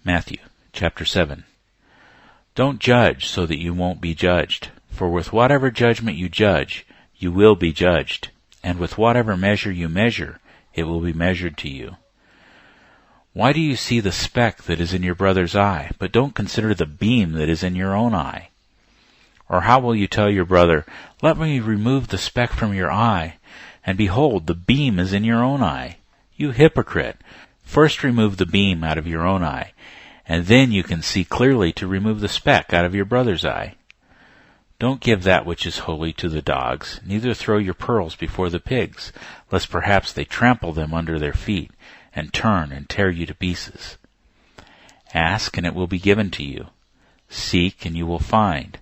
Matthew chapter 7. Don't judge so that you won't be judged. For with whatever judgment you judge, you will be judged. And with whatever measure you measure, it will be measured to you. Why do you see the speck that is in your brother's eye, but don't consider the beam that is in your own eye? Or how will you tell your brother, "Let me remove the speck from your eye," and behold, the beam is in your own eye? You hypocrite! First remove the beam out of your own eye, and then you can see clearly to remove the speck out of your brother's eye. Don't give that which is holy to the dogs, neither throw your pearls before the pigs, lest perhaps they trample them under their feet, and turn and tear you to pieces. Ask, and it will be given to you. Seek, and you will find.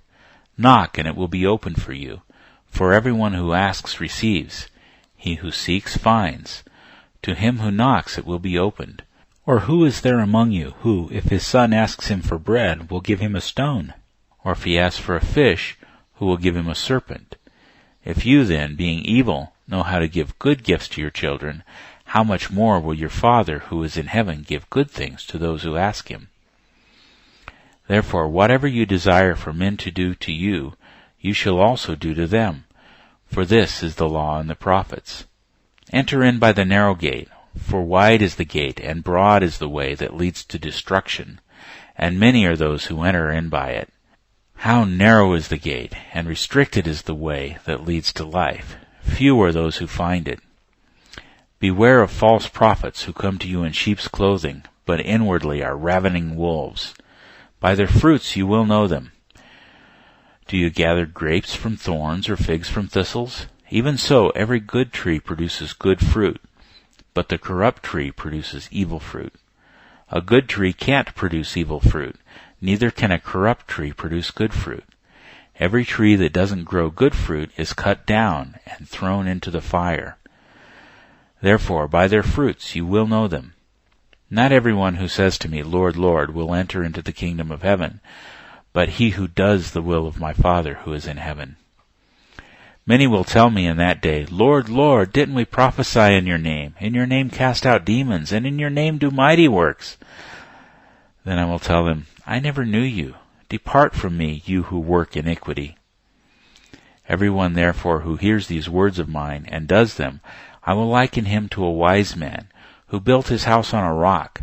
Knock, and it will be opened for you. For everyone who asks receives. He who seeks finds. To him who knocks it will be opened. Or who is there among you who, if his son asks him for bread, will give him a stone? Or if he asks for a fish, who will give him a serpent? If you then, being evil, know how to give good gifts to your children, how much more will your Father who is in heaven give good things to those who ask him? Therefore, whatever you desire for men to do to you, you shall also do to them. For this is the law and the prophets. Enter in by the narrow gate, for wide is the gate, and broad is the way that leads to destruction, and many are those who enter in by it. How narrow is the gate, and restricted is the way that leads to life. Few are those who find it. Beware of false prophets who come to you in sheep's clothing, but inwardly are ravening wolves. By their fruits you will know them. Do you gather grapes from thorns or figs from thistles? Even so, every good tree produces good fruit, but the corrupt tree produces evil fruit. A good tree can't produce evil fruit, neither can a corrupt tree produce good fruit. Every tree that doesn't grow good fruit is cut down and thrown into the fire. Therefore, by their fruits you will know them. Not everyone who says to me, "Lord, Lord," will enter into the kingdom of heaven, but he who does the will of my Father who is in heaven. Many will tell me in that day, "Lord, Lord, didn't we prophesy in your name cast out demons, and in your name do mighty works?" Then I will tell them, "I never knew you. Depart from me, you who work iniquity." Everyone therefore who hears these words of mine and does them, I will liken him to a wise man, who built his house on a rock.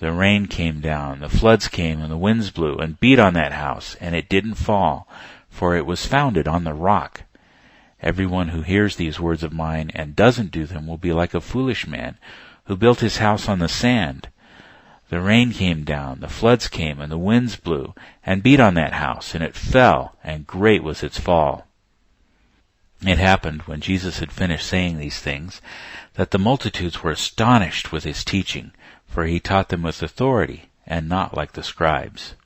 The rain came down, the floods came, and the winds blew, and beat on that house, and it didn't fall, for it was founded on the rock. Everyone who hears these words of mine and doesn't do them will be like a foolish man, who built his house on the sand. The rain came down, the floods came, and the winds blew, and beat on that house, and it fell, and great was its fall. It happened, when Jesus had finished saying these things, that the multitudes were astonished with his teaching, for he taught them with authority, and not like the scribes.